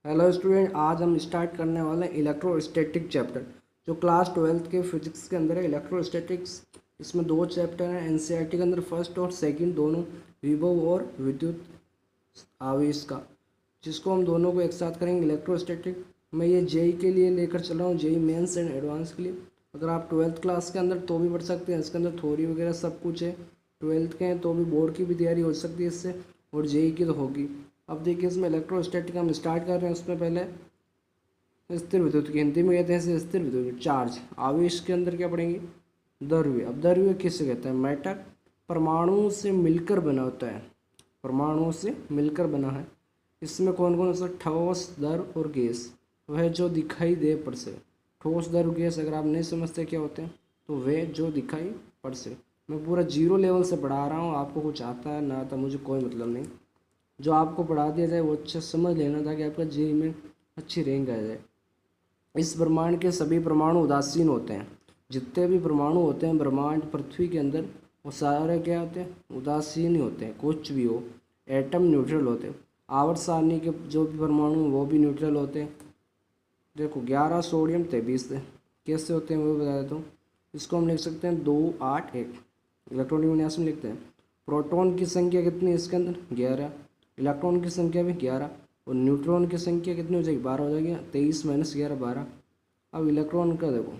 Hello student, आज हम start करने वाले हैं इलेक्ट्रोस्टैटिक चैप्टर जो क्लास 12th के फिजिक्स के अंदर है। इलेक्ट्रोस्टैटिक्स इसमें दो चैप्टर हैं एनसीईआरटी के अंदर, फर्स्ट और सेकंड दोनों, विभव और विद्युत आवेश का, जिसको हम दोनों को एक साथ करेंगे इलेक्ट्रोस्टैटिक। मैं ये जेई के लिए लेकर चल रहा हूँ, जेई मेंस एंड एडवांस के लिए। अगर आप 12th क्लास के अंदर तो भी पढ़ सकते हैं, इसके अंदर थ्योरी वगैरह सब कुछ है। 12th के हैं तो भी बोर्ड की भी तैयारी हो सकती है इससे, और जेई की तो होगी। अब देखिए इसमें इलेक्ट्रोस्टैटिक हम स्टार्ट कर रहे हैं। उसमें पहले स्थिर विद्युत की, हिंदी में कहते हैं इसे स्थिर विद्युत चार्ज। आवेश के अंदर क्या पढ़ेंगे? द्रव्य। अब द्रव्य किसे कहते हैं? मैटर। परमाणुओं से मिलकर बना होता है, परमाणुओं से मिलकर बना है। इसमें कौन कौन सा? ठोस, द्रव और गैस। वह जो दिखाई दे पड़ से। ठोस, द्रव, गैस अगर आप नहीं समझते क्या होते हैं तो वे जो दिखाई पड़ से। मैं पूरा जीरो लेवल से पढ़ा रहा हूँ, आपको कुछ आता है ना आता मुझे कोई मतलब नहीं। जो आपको पढ़ा दिया जाए वो अच्छे समझ लेना ताकि आपका जेईई में अच्छी रैंक आ जाए। इस ब्रह्मांड के सभी परमाणु उदासीन होते हैं। जितने भी परमाणु होते हैं ब्रह्मांड पृथ्वी के अंदर, वो सारे क्या होते हैं? उदासीन ही होते हैं। कुछ भी हो, एटम न्यूट्रल होते हैं। आवर्त सारणी के जो भी परमाणु हैं वो भी न्यूट्रल होते हैं। देखो 11 सोडियम 23 कैसे होते हैं वो बता देता हूँ। इसको हम लिख सकते हैं 2 8 1। इलेक्ट्रॉनिक विन्यास में लिखते हैं। प्रोटॉन की संख्या कितनी है इसके अंदर? 11। इलेक्ट्रॉन की संख्या भी 11, और न्यूट्रॉन की संख्या कितनी हो जाएगी? 12 हो जाएगी। 23 माइनस 11 12। अब इलेक्ट्रॉन का देखो,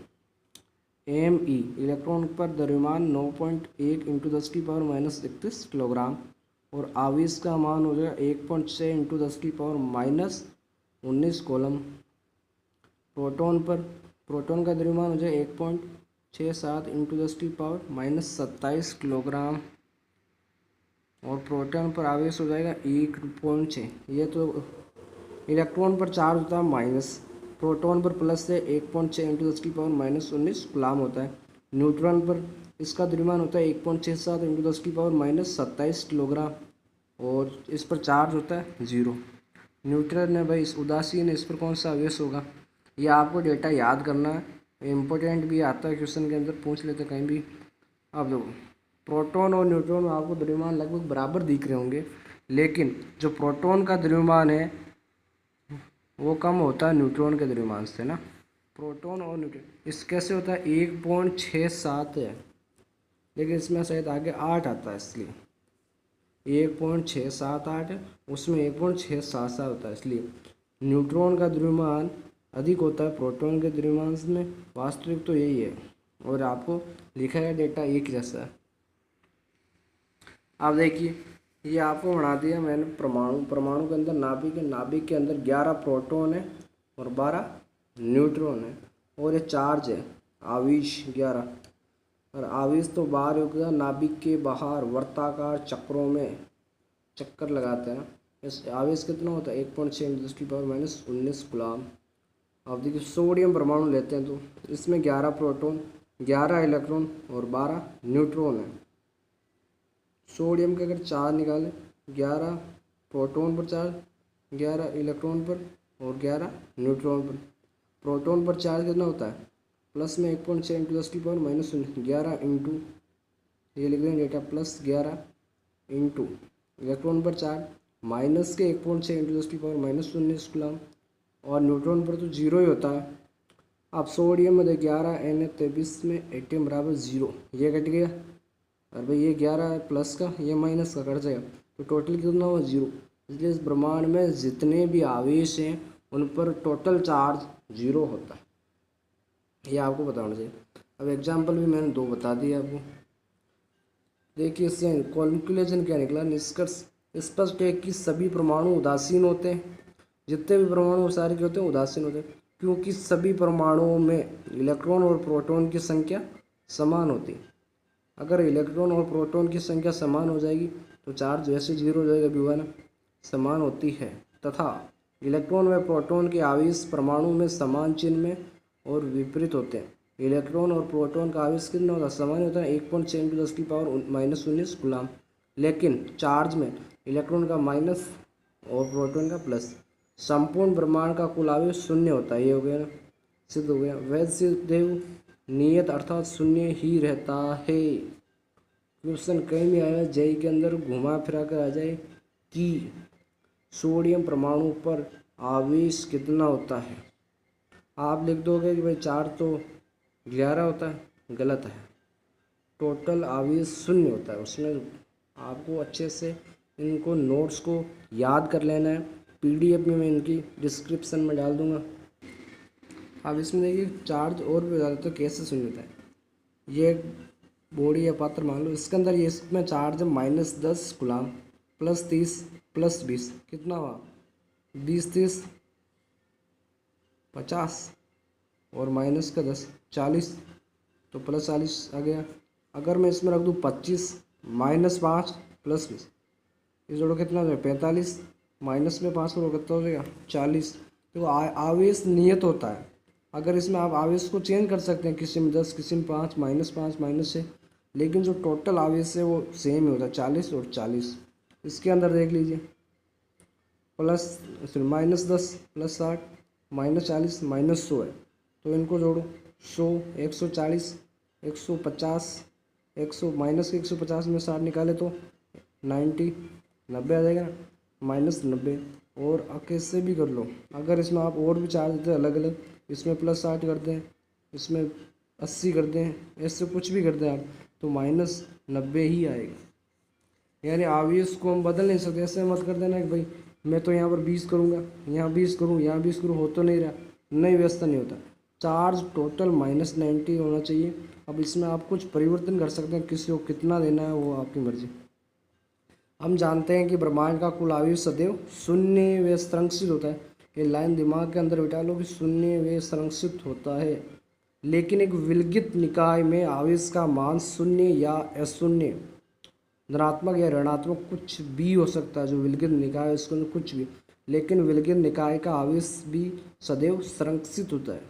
एम ई इलेक्ट्रॉन पर द्रव्यमान 9.1 इंटू 10⁻31 किलोग्राम, और आवेश का मान हो जाएगा 1.6 इंटू 10⁻19 कूलम। प्रोटॉन का द्रव्यमान हो जाएगा 1.67 इंटू 10⁻27 किलोग्राम, और प्रोटॉन पर आवेश हो जाएगा 1.6। ये तो इलेक्ट्रॉन पर चार्ज होता है माइनस, प्रोटॉन पर प्लस है 1.6 इंटू 10⁻19 गुलाम होता है। न्यूट्रॉन पर इसका द्रव्यमान होता है 1.67 इंटू 10⁻27 किलोग्राम, और इस पर चार्ज होता है 0। न्यूट्रॉन है भाई, इस उदासीन है, इस पर कौन सा आवेश होगा? ये आपको डेटा याद करना है, इम्पोर्टेंट भी आता है, क्वेश्चन के अंदर पूछ लेते कहीं भी। अब देखो, प्रोटॉन और न्यूट्रॉन में आपको द्रव्यमान लगभग बराबर दिख रहे होंगे, लेकिन जो प्रोटॉन का द्रव्यमान है वो कम होता है न्यूट्रॉन के द्रव्यमान से ना। प्रोटॉन और न्यूट्रॉन इस कैसे होता है? 1.67 है, लेकिन इसमें शायद आगे 8 आता है, इसलिए 1.678 है, उसमें 1.677 होता है, इसलिए न्यूट्रॉन का द्रव्यमान अधिक होता है प्रोटॉन के द्रव्यमान में। वास्तविक तो यही है, और आपको लिखा है डेटा एक जैसा है। अब देखिए, ये आपको बना दिया मैंने परमाणु के अंदर नाभिक है। नाभिक के अंदर 11 प्रोटॉन है और 12 न्यूट्रॉन है, और ये चार्ज है आवेश 11। और आवेश तो बाहर हो गया, नाभिक के बाहर वर्ताकार चक्रों में चक्कर लगाते हैं ना। इस आवेश कितना होता है? 1.6 इंटू 10⁻19 गुलाम। अब देखिए सोडियम परमाणु लेते हैं तो इसमें 11 प्रोटॉन, 11 इलेक्ट्रॉन और 12 न्यूट्रॉन है। सोडियम के अगर चार्ज निकालें, 11 प्रोटॉन पर चार्ज, 11 इलेक्ट्रॉन पर और 11 न्यूट्रॉन पर। प्रोटॉन पर चार्ज कितना होता है? प्लस में 1.6 इंटू 10⁻19 11 इंटू, ये लिख देंगे डेटा, प्लस 11 इंटू इलेक्ट्रॉन पर चार्ज माइनस के 1.6 इंटू 10⁻19 गुलाम, और न्यूट्रॉन पर तो 0 ही होता है। अब सोडियम में 11 Na23 में एटीएम बराबर 0, ये कट गया। और भाई ये 11 है प्लस का, ये माइनस का कट जाएगा, तो टोटल कितना हुआ? 0। इसलिए इस ब्रह्मांड में जितने भी आवेश हैं उन पर टोटल चार्ज 0 होता है, ये आपको पता होना चाहिए। अब एग्जाम्पल भी मैंने 2 बता दिए आपको। देखिए इससे कॉन्क्लूजन क्या निकला, निष्कर्ष स्पष्ट है कि सभी परमाणु उदासीन होते हैं। जितने भी परमाणु सारे के होते हैं उदासीन होते हैं, क्योंकि सभी परमाणुओं में इलेक्ट्रॉन और प्रोटॉन की संख्या समान होती है। अगर इलेक्ट्रॉन और प्रोटॉन की संख्या समान हो जाएगी तो चार्ज वैसे 0 हो जाएगा, विभव समान होती है, तथा इलेक्ट्रॉन व प्रोटॉन के आवेश परमाणु में समान चिन्ह में और विपरीत होते हैं। इलेक्ट्रॉन और प्रोटॉन का आवेश कितना होता है? समान होता है 1.6 इंटू 10⁻19 गुलाम, लेकिन चार्ज में इलेक्ट्रॉन का माइनस और प्रोटॉन का प्लस। संपूर्ण ब्रह्मांड का कुल आवेश 0 होता है, ये हो गया ना, सिद्ध हो गया। वैसे देव नियत अर्थात 0 ही रहता है। क्वेश्चन कहीं भी आया जेई के अंदर घुमा फिरा कर आ जाए कि सोडियम परमाणु पर आवेश कितना होता है। आप लिख दोगे कि भाई 4 तो 11 होता है, गलत है। टोटल आवेश 0 होता है। उसमें आपको अच्छे से इनको नोट्स को याद कर लेना है। पीडीएफ में मैं इनकी डिस्क्रिप्शन में डाल दूंगा। अब इसमें देखिए चार्ज और भी ज़्यादा तो कैसे 0 होता है। ये बॉडी या पात्र मान लो, इसके अंदर ये इसमें चार्ज है -10 गुलाम +30 +20 कितना हुआ 20 30 50 और माइनस का 10 40 तो +40 आ गया। अगर मैं इसमें रख दूँ 25 -5 +20 इस जोड़ो कितना हो जाएगा 45 माइनस में 5 करो कितना हो जाएगा 40। तो आवेश नियत होता है। अगर इसमें आप आवेश को चेंज कर सकते हैं, किसी में 10 किसी में 5 -5 -6, लेकिन जो टोटल आवेश है वो सेम ही होता है 40 और 40। इसके अंदर देख लीजिए -10 +60 -40 -100 है। तो इनको जोड़ो 100 140 150 100 माइनस के 150 में 60 निकाले तो 90 90 आ जाएगा ना -90। और कैसे भी कर लो, अगर इसमें आप और भी चार्ज देते हैं अलग अलग, इसमें +60 कर दें, इसमें 80 कर दें, ऐसे कुछ भी कर दें आप तो -90 ही आएगा। यानी आवेश को हम बदल नहीं सकते। ऐसे मत कर देना कि भाई मैं तो यहाँ पर 20 करूँगा, यहाँ 20 करूँ, यहाँ 20 करूँ, हो तो नहीं रहा। नहीं, व्यवस्था नहीं होता। चार्ज टोटल -90 होना चाहिए। अब इसमें आप कुछ परिवर्तन कर सकते हैं, किसी को कितना देना है वो आपकी मर्जी। हम जानते हैं कि ब्रह्मांड का कुल आवेश सदैव शून्य व संरक्षित होता है। ये लाइन दिमाग के अंदर बिठा लो कि शून्य व संरक्षित होता है। लेकिन एक विलगित निकाय में आवेश का मान शून्य या अशून्य, धनात्मक या ऋणात्मक कुछ भी हो सकता है। जो विलगित निकाय है उसके अंदर कुछ भी, लेकिन विलगित निकाय का आवेश भी सदैव संरक्षित होता है।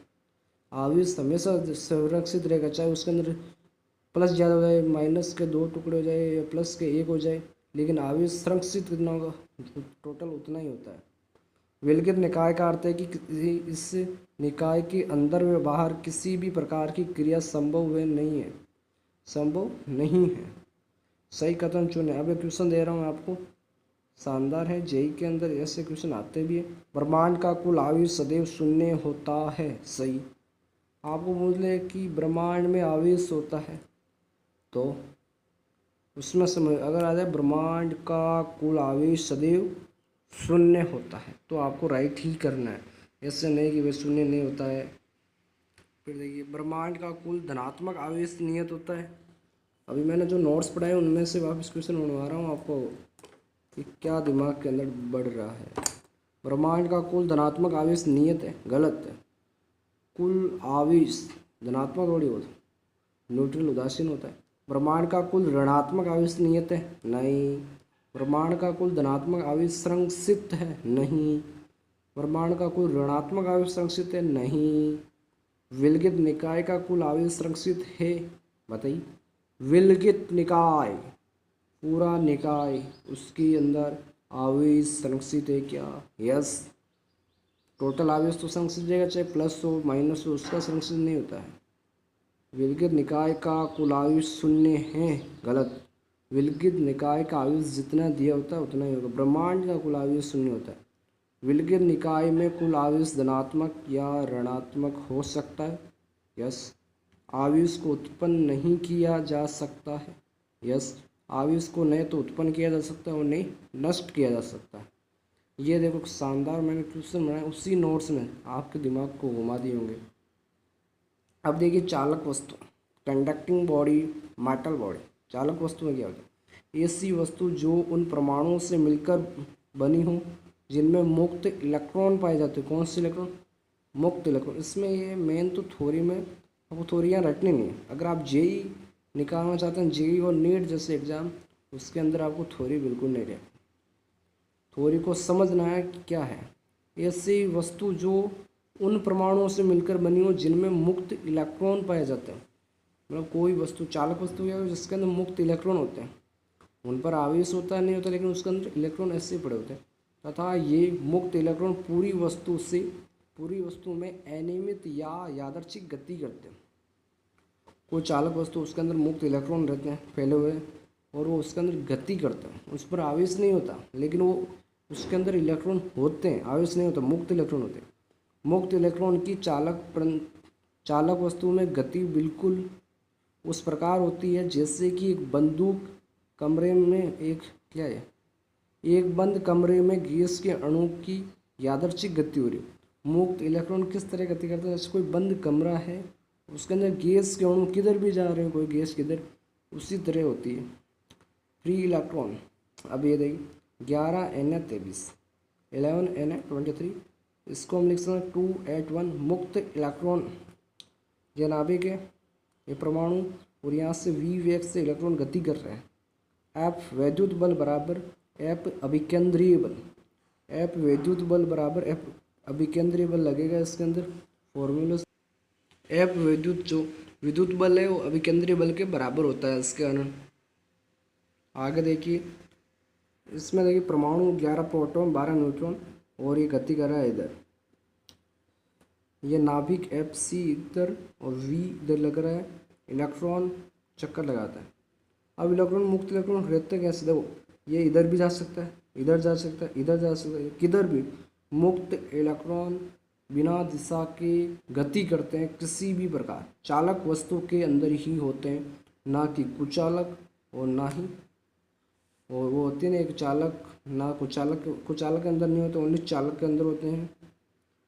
आवेश हमेशा संरक्षित रहेगा, चाहे उसके अंदर प्लस ज़्यादा हो जाए, माइनस के 2 टुकड़े हो जाए या प्लस के 1 हो जाए, लेकिन आवेश संरक्षित कितना होगा टोटल उतना ही होता है। विलगित निकाय का अर्थ है कि इस निकाय के अंदर व बाहर किसी भी प्रकार की क्रिया संभव नहीं है, संभव नहीं है। सही कथन चुने। अब एक क्वेश्चन दे रहा हूँ आपको, शानदार है। जेई के अंदर ऐसे क्वेश्चन आते भी है। ब्रह्मांड का कुल आवेश सदैव शून्य होता है। सही। आपको बोले कि ब्रह्मांड में आवेश होता है तो उसमें समझ अगर आ जाए ब्रह्मांड का कुल आवेश सदैव शून्य होता है तो आपको राइट ही करना है। ऐसे नहीं कि वे शून्य नहीं होता है। फिर देखिए ब्रह्मांड का कुल धनात्मक आवेश नियत होता है। अभी मैंने जो नोट्स पढ़ाए उनमें से वापस क्वेश्चन बनवा रहा हूँ आपको कि क्या दिमाग के अंदर बढ़ रहा है। ब्रह्मांड का कुल धनात्मक आवेश नियत है, गलत है। कुल आवेश धनात्मक थोड़ी होता है, न्यूट्रल उदासीन होता है। ब्रह्मांड का कुल ऋणात्मक आवेश नियत है, नहीं। ब्रह्मांड का कुल धनात्मक आवेश संरक्षित है, नहीं। ब्रह्मांड का कुल ऋणात्मक आवेश संरक्षित है, नहीं। विलगित निकाय का कुल आवेश संरक्षित है, बताइए। विलगित निकाय पूरा निकाय उसके अंदर आवेश संरक्षित है क्या? यस। टोटल आवेश तो संरक्षित रहेगा, चाहे प्लस हो माइनस हो, उसका संरक्षित नहीं होता है। विलगित निकाय का कुल आवेश शून्य है, गलत। विलगित निकाय का आवेश जितना दिया होता है उतना ही होगा। ब्रह्मांड का कुल आवेश शून्य होता है। विलगित निकाय में कुल आवेश धनात्मक या ऋणात्मक हो सकता है, यस। आवेश को उत्पन्न नहीं किया जा सकता है, यस। आवेश को नहीं तो उत्पन्न किया जा सकता है और नहीं नष्ट किया जा सकता है। ये देखो शानदार मैंने क्वेश्चन बनाया, उसी नोट्स में आपके दिमाग को घुमा दिए होंगे। अब देखिए चालक वस्तु, कंडक्टिंग बॉडी, मेटल बॉडी। चालक वस्तु में क्या होता है? ऐसी वस्तु जो उन परमाणुओं से मिलकर बनी हो जिनमें मुक्त इलेक्ट्रॉन पाए जाते हैं। कौन से इलेक्ट्रॉन? मुक्त इलेक्ट्रॉन। इसमें ये मेन तो थ्योरी में आपको थ्योरियाँ रटनी नहीं है। अगर आप जेई निकालना चाहते हैं, जेई और नीट जैसे एग्ज़ाम, उसके अंदर आपको थ्योरी बिल्कुल नहीं रहेगी। थ्योरी को समझना है कि क्या है। ऐसी वस्तु जो उन परमाणुओं से मिलकर बनी हो जिनमें मुक्त इलेक्ट्रॉन पाए जाते हैं। मतलब कोई वस्तु चालक वस्तु क्या है जिसके अंदर मुक्त इलेक्ट्रॉन होते हैं, उन पर आवेश होता नहीं होता, लेकिन उसके अंदर इलेक्ट्रॉन ऐसे पड़े होते हैं। तथा ये मुक्त इलेक्ट्रॉन पूरी वस्तु में अनियमित या यादृच्छिक गति करते हैं। कोई चालक वस्तु उसके अंदर मुक्त इलेक्ट्रॉन रहते हैं फैले हुए और वो उसके अंदर गति करता है, उस पर आवेश नहीं होता, लेकिन वो उसके अंदर इलेक्ट्रॉन होते हैं, आवेश नहीं होता, मुक्त इलेक्ट्रॉन होते हैं। मुक्त इलेक्ट्रॉन की चालक वस्तु में गति बिल्कुल उस प्रकार होती है जैसे कि एक बंदूक कमरे में एक बंद कमरे में गैस के अणु की यादृच्छिक गति हो रही है। मुक्त इलेक्ट्रॉन किस तरह गति करता है? जैसे कोई बंद कमरा है, उसके अंदर गैस के अणु किधर भी जा रहे हैं, कोई गैस किधर, उसी तरह होती है। फ्री इलेक्ट्रॉन, अब ये देखिए 11Na23 11Na23, इसको हम लिख सकते हैं 281 मुक्त इलेक्ट्रॉन। ये नाभिक है, ये परमाणु, और यहाँ से v वेग से इलेक्ट्रॉन गति कर रहे हैं। F वैद्युत बल बराबर F अभिकेंद्रीय बल, F वैद्युत बल बराबर F अभिकेंद्रीय बल लगेगा इसके अंदर फॉर्मूला। F विद्युत बल है वो अभिकेंद्रीय बल के बराबर होता है इसके कारण। आगे देखिए, इसमें देखिए परमाणु 11 प्रोटॉन 12 न्यूट्रॉन, और ये गति कर रहा है इधर। ये नाभिक FC इधर और V इधर लग रहा है, इलेक्ट्रॉन चक्कर लगाता है। अब इलेक्ट्रॉन मुक्त इलेक्ट्रॉन रहते कैसे? देखो, ये इधर भी जा सकता है, इधर जा सकता है, इधर जा सकता है, किधर भी। मुक्त इलेक्ट्रॉन बिना दिशा के गति करते हैं किसी भी प्रकार, चालक वस्तु के अंदर ही होते हैं, ना कि कुचालक और ना ही, और वो होते हैं ना एक चालक, ना कुचालक के अंदर नहीं होते, ओनली चालक के अंदर होते हैं।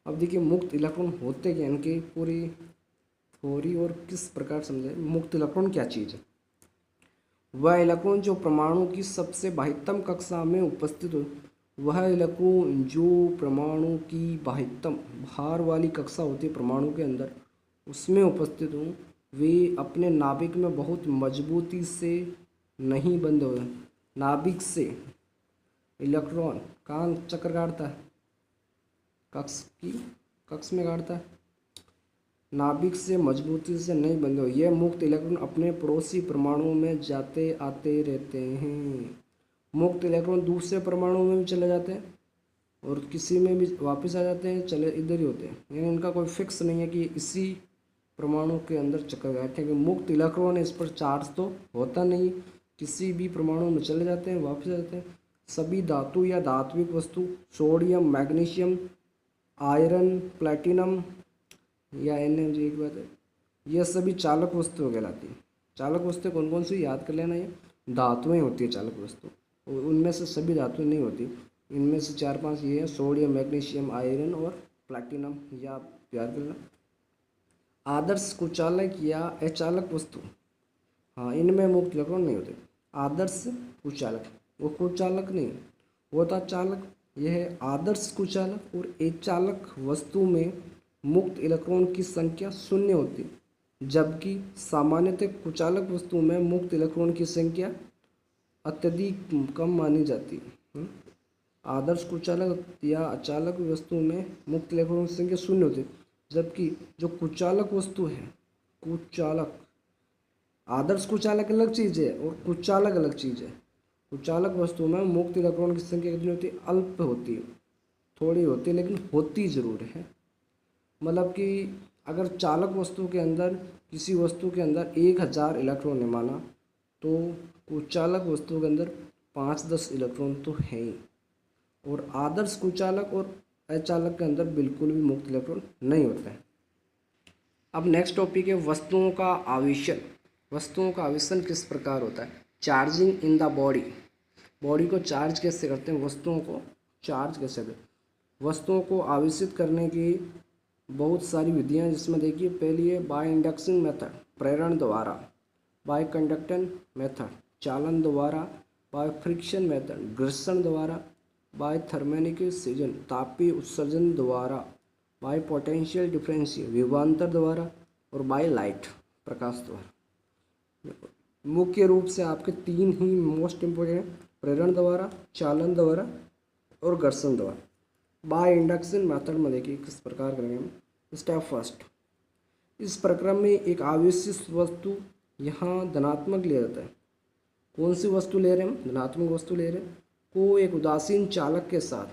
अब देखिए मुक्त इलेक्ट्रॉन होते क्या, इनकी पूरी थ्योरी और किस प्रकार समझे। मुक्त इलेक्ट्रॉन क्या चीज़ है? वह इलेक्ट्रॉन जो परमाणु की सबसे बाह्यतम कक्षा में उपस्थित हो, वह इलेक्ट्रॉन जो परमाणु की बाह्यतम भार वाली कक्षा होती है परमाणु के अंदर, उसमें उपस्थित हो, वे अपने नाभिक में बहुत मजबूती से नहीं बंद हो। नाभिक से इलेक्ट्रॉन कहाँ चक्कर काटता है? कक्ष में काटता है, नाभिक से मजबूती से नहीं बंद हो। यह मुक्त इलेक्ट्रॉन अपने पड़ोसी परमाणुओं में जाते आते रहते हैं। मुक्त इलेक्ट्रॉन दूसरे परमाणु में भी चले जाते हैं और किसी में भी वापस आ जाते हैं, चले इधर ही होते हैं, यानी इनका कोई फिक्स नहीं है कि इसी परमाणु के अंदर चक्कर काटते हैं। मुक्त इलेक्ट्रॉन इस पर चार्ज तो होता नहीं, किसी भी परमाणु में चले जाते हैं, वापस आ जाते हैं। सभी धातु या धात्विक वस्तु, सोडियम, मैग्नीशियम, आयरन, प्लैटिनम या एनएमजी, एक बात है, यह सभी चालक वस्तुएं कहलाती हैं। चालक वस्तुएं कौन कौन सी याद कर लेना, ये धातुएं होती है चालक वस्तु, और उनमें से सभी धातुएं नहीं होती, इनमें से 4-5 ये हैं, सोडियम, मैग्नीशियम, आयरन और प्लैटिनम, या आप याद कर लेना। आदर्श कुचालक या अचालक वस्तु, हाँ इनमें मुक्त इलेक्ट्रॉन नहीं होते। आदर्श कुचालक, वो कुचालक नहीं होता चालक, यह है आदर्श कुचालक। और अचालक वस्तु में मुक्त इलेक्ट्रॉन की संख्या 0 होती है, जबकि सामान्यतः कुचालक वस्तु में मुक्त इलेक्ट्रॉन की संख्या अत्यधिक कम मानी जाती है। आदर्श कुचालक या अचालक वस्तु में मुक्त इलेक्ट्रॉन की संख्या 0 होती है, जबकि जो कुचालक वस्तु है, कुचालक, आदर्श कुचालक अलग चीज़ है और कुचालक अलग चीज़ है। कुचालक वस्तु में मुक्त इलेक्ट्रॉन की संख्या कितनी होती है? अल्प होती है, थोड़ी होती है, लेकिन होती ज़रूर है। मतलब कि अगर चालक वस्तु के अंदर, किसी वस्तु के अंदर 1000 इलेक्ट्रॉन है माना, तो कुचालक वस्तु के अंदर 5-10 इलेक्ट्रॉन तो है ही। और आदर्श कुचालक और अचालक के अंदर बिल्कुल भी मुक्त इलेक्ट्रॉन नहीं होता है। अब नेक्स्ट टॉपिक है वस्तुओं का आवेशन। वस्तुओं का आवेशन किस प्रकार होता है? Charging in the body, body को चार्ज कैसे करते हैं, वस्तुओं को चार्ज कैसे करते हैं। वस्तुओं को आवेशित करने की बहुत सारी विधियां, जिसमें देखिए पहली है बाय इंडक्शन मेथड, प्रेरण द्वारा, बाय कंडक्टन मेथड, चालन द्वारा, बाय फ्रिक्शन मेथड, घर्षण द्वारा, बाय थर्मोनिक्सेशन, तापीय उत्सर्जन द्वारा, बाय पोटेंशियल डिफरेंशियल, विभवांतर द्वारा, और बाय लाइट, प्रकाश द्वारा। मुख्य रूप से आपके 3 ही मोस्ट इम्पोर्टेंट, प्रेरण द्वारा, चालन द्वारा और घर्षण द्वारा। बाय इंडक्शन मेथड में देखिए किस प्रकार करेंगे हम। स्टेप फर्स्ट, इस प्रक्रम में एक आवेशित वस्तु यहाँ धनात्मक लिया जाता है। कौन सी वस्तु ले रहे हैं हम? धनात्मक वस्तु ले रहे हैं, को एक उदासीन चालक के साथ,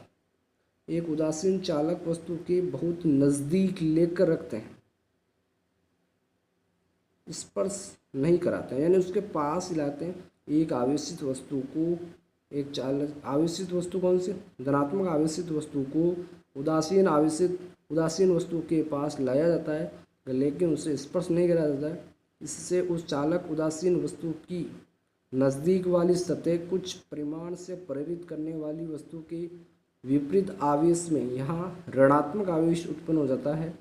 एक उदासीन चालक वस्तु के बहुत नज़दीक लेकर रखते हैं, स्पर्श नहीं कराते हैं, यानी उसके पास ही लाते हैं। एक आवेशित वस्तु को एक चालक आवेशित वस्तु कौन सी, धनात्मक आवेशित वस्तु को उदासीन वस्तु के पास लाया जाता है, लेकिन उसे स्पर्श नहीं करा जाता है। इससे उस चालक उदासीन वस्तु की नज़दीक वाली सतह कुछ परिमाण से प्रेरित करने वाली वस्तु के विपरीत आवेश में यहाँ ऋणात्मक आवेश उत्पन्न हो जाता है,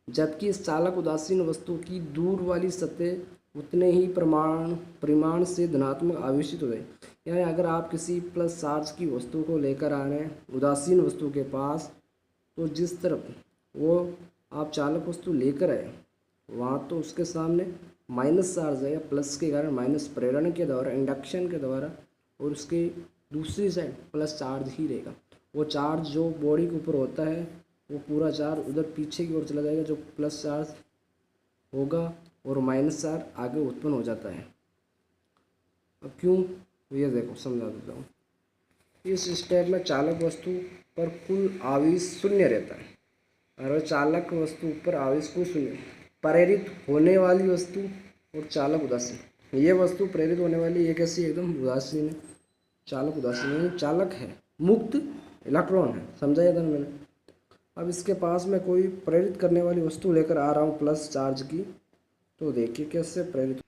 जबकि इस चालक उदासीन वस्तु की दूर वाली सतह उतने ही परिमाण से धनात्मक आवेशित हो जाए। यानी अगर आप किसी प्लस चार्ज की वस्तु को लेकर आ रहे हैं उदासीन वस्तु के पास, तो जिस तरफ वो आप चालक वस्तु लेकर आए वहाँ तो उसके सामने माइनस चार्ज है, या प्लस के कारण माइनस प्रेरण के द्वारा, इंडक्शन के द्वारा, और उसके दूसरी साइड प्लस चार्ज ही रहेगा। वो चार्ज जो बॉडी के ऊपर होता है वो पूरा चार्ज उधर पीछे की ओर चला जाएगा, जो प्लस चार्ज होगा, और माइनस चार्ज आगे उत्पन्न हो जाता है। अब क्यों, ये देखो समझा देता हूँ। इस स्टेप में चालक वस्तु पर कुल आवेश शून्य रहता है, और चालक वस्तु पर आवेश को शून्य, प्रेरित होने वाली वस्तु और चालक उदासीन। ये वस्तु प्रेरित होने वाली ये कैसी एकदम उदासीन है, चालक उदासीन है, चालक है, मुक्त इलेक्ट्रॉन है, समझाया था मैंने। अब इसके पास में कोई प्रेरित करने वाली वस्तु लेकर आ रहा हूँ प्लस चार्ज की, तो देखिए कैसे प्रेरित,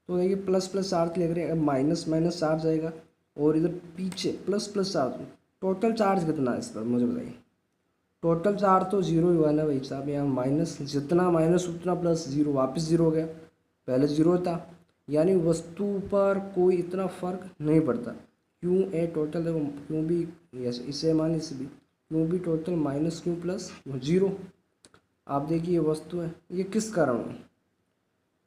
तो देखिए प्लस प्लस चार्ज लेकर अगर माइनस माइनस चार्ज आएगा, और इधर पीछे plus plus charge, total charge कितना है इस पर मुझे बताइए। टोटल चार्ज तो जीरो ही हुआ ना भाई साहब, यहाँ माइनस, जितना माइनस उतना प्लस, जीरो वापस जीरो हो गया, पहले जीरो था। यानी वस्तु पर कोई इतना फर्क नहीं पड़ता। क्यों ए टोटल देखो, क्यों भी इसे मान इसे भी, क्यों भी टोटल माइनस क्यों प्लस जीरो। आप देखिए ये वस्तु है, ये किस कारण है,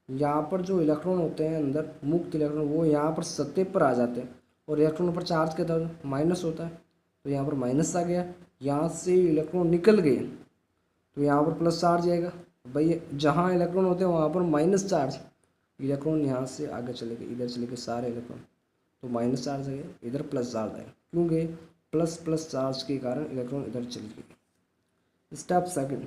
यहाँ पर जो इलेक्ट्रॉन होते हैं अंदर मुक्त इलेक्ट्रॉन, वो यहाँ पर सतह पर आ जाते हैं, और इलेक्ट्रॉन पर चार्ज के तौर माइनस होता है, तो यहाँ पर माइनस आ गया, यहाँ से इलेक्ट्रॉन निकल गए तो यहाँ पर प्लस चार्ज आएगा। भाई जहाँ इलेक्ट्रॉन होते हैं वहाँ पर माइनस चार्ज, इलेक्ट्रॉन यहाँ से आगे चले गए, इधर चले गए सारे इलेक्ट्रॉन, तो माइनस चार्ज आ गया, इधर प्लस चार्ज आएगा, क्यों गए, प्लस प्लस चार्ज के कारण इलेक्ट्रॉन इधर चले गए। स्टेप सेकंड,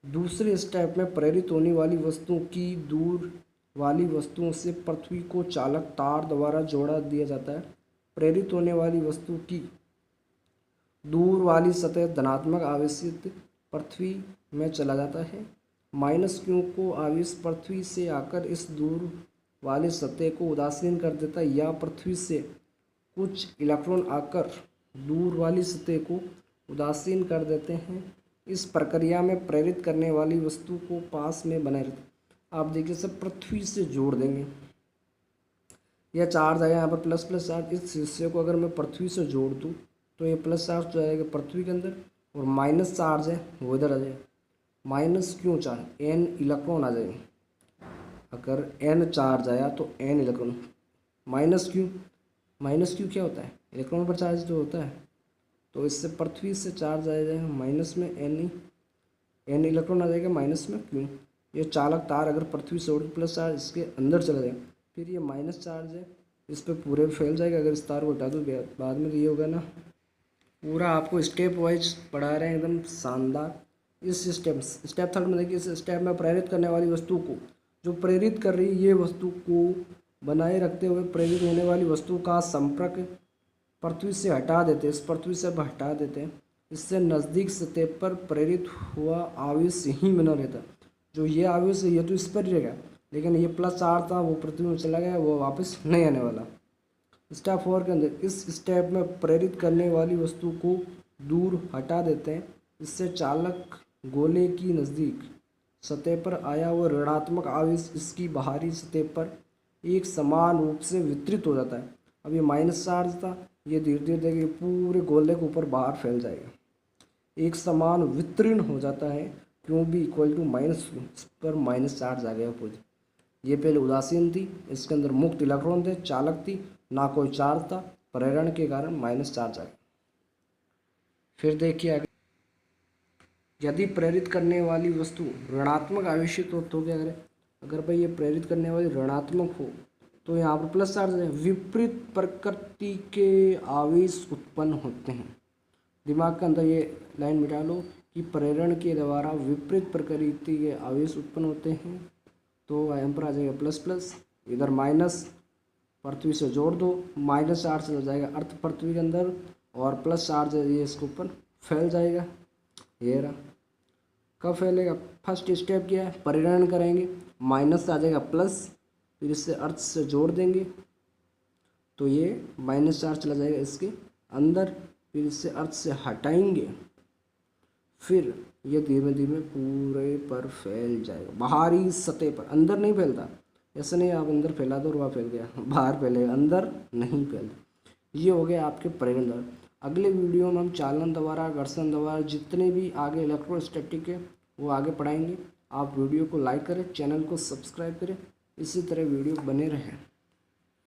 दूसरे स्टेप में प्रेरित होने वाली वस्तुओं की दूर वाली वस्तुओं से पृथ्वी को चालक तार द्वारा जोड़ा दिया जाता है। प्रेरित होने वाली वस्तु की दूर वाली सतह धनात्मक आवेशित पृथ्वी में चला जाता है। माइनस क्यू को आवेश पृथ्वी से आकर इस दूर वाली सतह को उदासीन कर देता है, या पृथ्वी से कुछ इलेक्ट्रॉन आकर दूर वाली सतह को उदासीन कर देते हैं। इस प्रक्रिया में प्रेरित करने वाली वस्तु को पास में बनाए रहते। आप देखिए सब पृथ्वी से जोड़ देंगे, यह चार्ज आया यहाँ पर प्लस प्लस चार्ज, इस हिस्से को अगर मैं पृथ्वी से जोड़ दूँ तो ये प्लस चार्ज तो आएगा पृथ्वी के अंदर, और माइनस चार्ज है वो इधर आ जाए। माइनस क्यों चार्ज, एन इलेक्ट्रॉन आ जाएंगे, अगर एन चार्ज आया तो एन इलेक्ट्रॉन। माइनस क्यू क्या होता है, इलेक्ट्रॉन पर चार्ज जो होता है, तो इससे पृथ्वी से चार्ज आ जाएगा माइनस में एन इलेक्ट्रॉन आ जाएगा माइनस में क्यों। ये चालक तार अगर पृथ्वी से उड़ प्लस चार्ज इसके अंदर चला जाएगा, फिर ये माइनस चार्ज है इस पर पूरे फैल जाएगा। अगर इस तार को हटा दो बाद में तो ये होगा ना, पूरा आपको स्टेप वाइज पढ़ा रहे हैं एकदम शानदार। इस स्टेप थर्ड में देखिए, इस स्टेप में प्रेरित करने वाली वस्तु को, जो प्रेरित कर रही है ये वस्तु को बनाए रखते हुए प्रेरित होने वाली वस्तु का संपर्क पृथ्वी से हटा देते हैं, इस पृथ्वी से हटा देते हैं। इससे नज़दीक सतह पर प्रेरित हुआ आवेश ही बना रहता। जो ये आवेश है ये तो इस पर ही रहेगा, लेकिन ये प्लस चार्ज था वो पृथ्वी में चला गया, वो वापस नहीं आने वाला। स्टेप 4 के अंदर इस स्टेप में प्रेरित करने वाली वस्तु को दूर हटा देते हैं। इससे चालक गोले की नज़दीक सतह पर आया हुआ ऋणात्मक आवेश इसकी बाहरी सतह पर एक समान रूप से वितरित हो जाता है। अब ये माइनस चार्ज था, ये धीरे धीरे देखिए पूरे गोले के ऊपर बाहर फैल जाएगा, एक समान वितरण हो जाता है। क्यों भी इक्वल टू माइनस, इस पर माइनस चार्ज आ गया पूरी। ये पहले उदासीन थी, इसके अंदर मुक्त इलेक्ट्रॉन थे, चालक थी, ना कोई चार्ज था, प्रेरण के कारण माइनस चार्ज आ गया। फिर देखिए आगे, यदि प्रेरित करने वाली वस्तु ऋणात्मक आवेशित हो तो क्या करें, अगर भाई ये प्रेरित करने वाली ऋणात्मक हो तो यहाँ पर प्लस चार्ज है, विपरीत प्रकृति के आवेश उत्पन्न होते हैं। दिमाग के अंदर ये लाइन मिटा लो कि प्रेरण के द्वारा विपरीत प्रकृति के आवेश उत्पन्न होते हैं। तो यहाँ पर आ जाएगा प्लस प्लस, इधर माइनस, पृथ्वी से जोड़ दो, माइनस चार्ज चला जाएगा अर्थ पृथ्वी के अंदर और प्लस चार्ज ये इसके ऊपर फैल जाएगा। ये रहा। कब फैलेगा? फर्स्ट स्टेप क्या है? परिणन करेंगे, माइनस से आ जाएगा प्लस, फिर इससे अर्थ से जोड़ देंगे तो ये माइनस चार्ज चला जाएगा इसके अंदर, फिर इससे अर्थ से हटाएंगे, फिर ये धीमे धीमे पूरे पर फैल जाएगा बाहरी सतह पर, अंदर नहीं फैलता। ऐसा नहीं आप अंदर फैला दो और वहाँ फैल गया, बाहर फैलेगा, अंदर नहीं फैलता। ये हो गया आपके परिणन द्वारा। अगले वीडियो में हम चालन द्वारा, घर्षण द्वारा, जितने भी आगे इलेक्ट्रोस्टैटिक है वो आगे पढ़ाएंगे। आप वीडियो को लाइक करें, चैनल को सब्सक्राइब करें, इसी तरह वीडियो बने रहें।